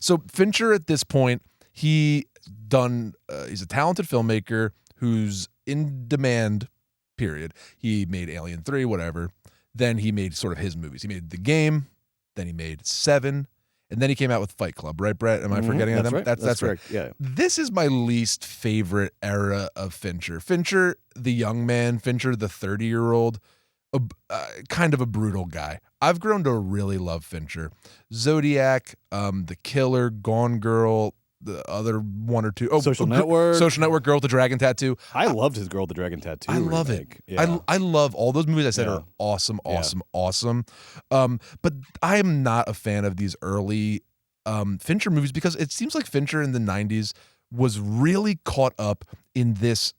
So Fincher at this point, he's a talented filmmaker who's in demand, period. He made Alien 3, whatever. Then he made sort of his movies. He made The Game, then he made Seven, and then he came out with Fight Club, right, Brett? Am I forgetting them? Right. That's right. correct. Yeah. This is my least favorite era of Fincher. Fincher, the young man, Fincher, the 30-year-old, kind of a brutal guy. I've grown to really love Fincher. Zodiac, The Killer, Gone Girl, the other one or two. Social Network. Social Network, Girl with the Dragon Tattoo. I loved his Girl with the Dragon Tattoo. I love remake. it. Yeah. I love all those movies I said are awesome. But I am not a fan of these early Fincher movies because it seems like Fincher in the 90s was really caught up in this,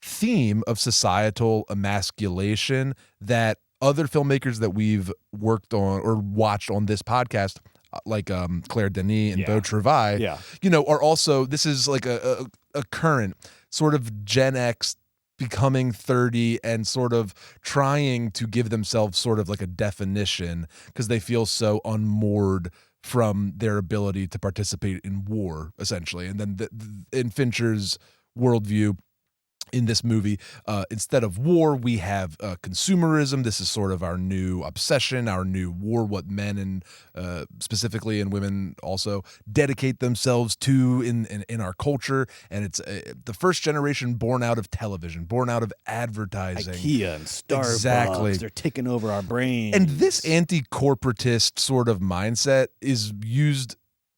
theme of societal emasculation that other filmmakers that we've worked on or watched on this podcast, like Claire Denis and Beau Travail, are also, this is like a current sort of Gen X becoming 30 and sort of trying to give themselves sort of like a definition because they feel so unmoored from their ability to participate in war, essentially. And then in Fincher's worldview, in this movie, instead of war, we have consumerism. This is sort of our new obsession, our new war, what men and specifically and women also dedicate themselves to in our culture. And it's the first generation born out of television, born out of advertising. IKEA and Starbucks. Exactly. They're taking over our brains. And this anti-corporatist sort of mindset is used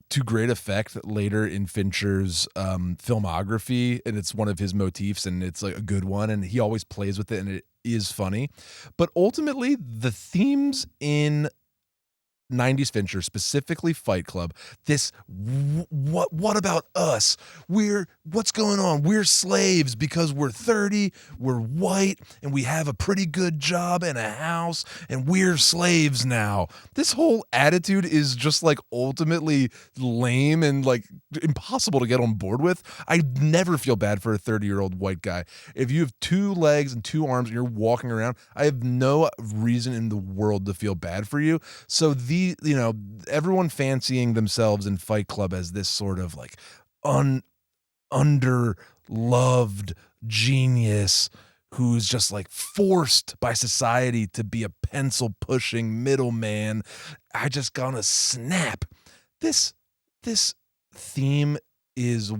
to great effect later in Fincher's filmography, and it's one of his motifs, and it's like a good one, and he always plays with it, and it is funny. But ultimately, the themes in 90s Fincher, specifically Fight Club, this what about us? What's going on? We're slaves because we're 30, we're white, and we have a pretty good job and a house, and we're slaves now. This whole attitude is just like ultimately lame and like impossible to get on board with. I never feel bad for a 30-year-old white guy. If you have 2 legs and 2 arms and you're walking around, I have no reason in the world to feel bad for you. So everyone fancying themselves in Fight Club as this sort of like underloved genius who's just like forced by society to be a pencil pushing middleman. I just gonna snap. This theme is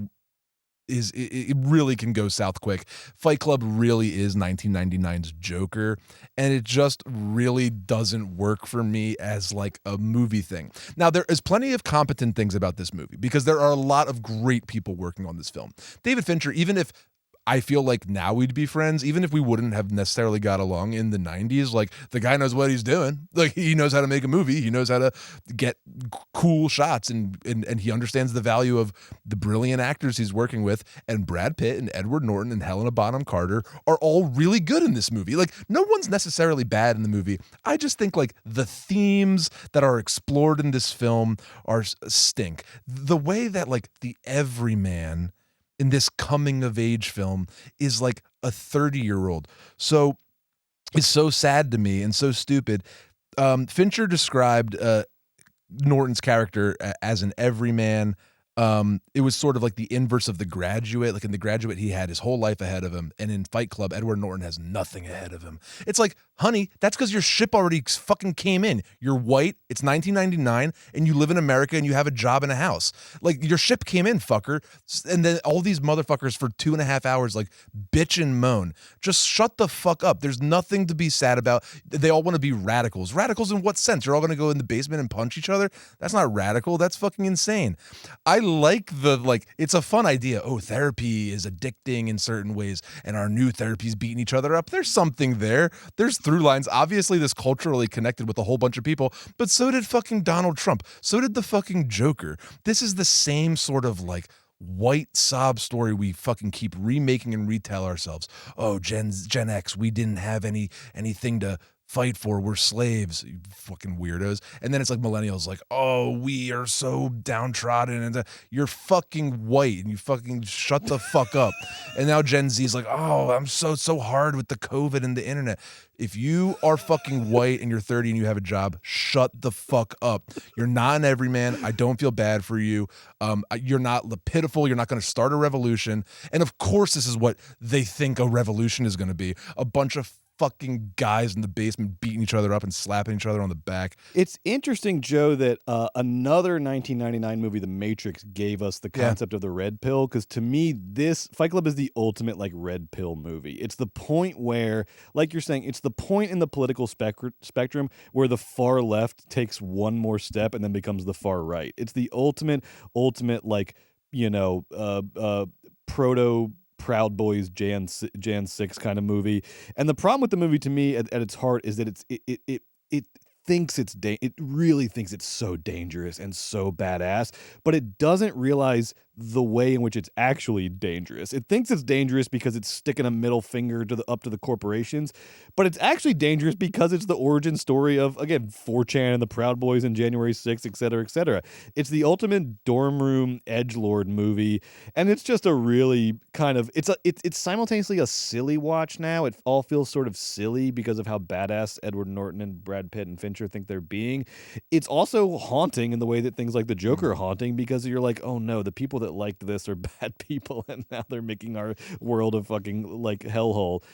it really can go south quick. Fight Club really is 1999's Joker, and it just really doesn't work for me as like a movie thing. Now, there is plenty of competent things about this movie because there are a lot of great people working on this film. David Fincher, even if I feel like now we'd be friends, even if we wouldn't have necessarily got along in the 90s, like the guy knows what he's doing. Like he knows how to make a movie. He knows how to get cool shots and he understands the value of the brilliant actors he's working with. And Brad Pitt and Edward Norton and Helena Bonham Carter are all really good in this movie. Like no one's necessarily bad in the movie. I just think like the themes that are explored in this film are stink. The way that like the everyman in this coming of age film is like a 30-year-old. So it's so sad to me and so stupid. Fincher described Norton's character as an everyman. It was sort of like the inverse of The Graduate. Like in The Graduate, he had his whole life ahead of him. And in Fight Club, Edward Norton has nothing ahead of him. It's like, honey, that's because your ship already fucking came in. You're white, it's 1999, and you live in America and you have a job and a house. Like your ship came in, fucker. And then all these motherfuckers for 2.5 hours, like bitch and moan. Just shut the fuck up. There's nothing to be sad about. They all want to be radicals. Radicals in what sense? You're all going to go in the basement and punch each other? That's not radical. That's fucking insane. I like it's a fun idea. Oh, therapy is addicting in certain ways and our new therapy's beating each other up. There's something there. There's through lines. Obviously this culturally connected with a whole bunch of people, but so did fucking Donald Trump. So did the fucking Joker. This is the same sort of like white sob story we fucking keep remaking and retell ourselves. Oh, Gen X, we didn't have anything to fight for. We're slaves, you fucking weirdos. And then it's like millennials like, oh, we are so downtrodden, and you're fucking white and you fucking shut the fuck up. And now Gen Z is like, oh, I'm so hard with the COVID and the internet. If you are fucking white and you're 30 and you have a job, shut the fuck up. You're not an everyman. I don't feel bad for you. You're not pitiful. You're not going to start a revolution. And of course, this is what they think a revolution is going to be. A bunch of fucking guys in the basement beating each other up and slapping each other on the back. It's interesting, Joe, that another 1999 movie, The Matrix, gave us the concept of the red pill. Because to me, this Fight Club is the ultimate like red pill movie. It's the point where, like you're saying, it's the point in the political spectrum where the far left takes one more step and then becomes the far right. It's the ultimate like, you know, proto Proud Boys Jan 6 kind of movie. And the problem with the movie to me at its heart is that it thinks it really thinks it's so dangerous and so badass, but it doesn't realize the way in which it's actually dangerous. It thinks it's dangerous because it's sticking a middle finger up to the corporations, but it's actually dangerous because it's the origin story of, again, 4chan and the Proud Boys and January 6th, et cetera, et cetera. It's the ultimate dorm room edgelord movie, and it's just a really kind of it's simultaneously a silly watch now. It all feels sort of silly because of how badass Edward Norton and Brad Pitt and Fincher think they're being. It's also haunting in the way that things like the Joker are haunting, because you're like, oh no, the people that liked this are bad people and now they're making our world a fucking like hellhole.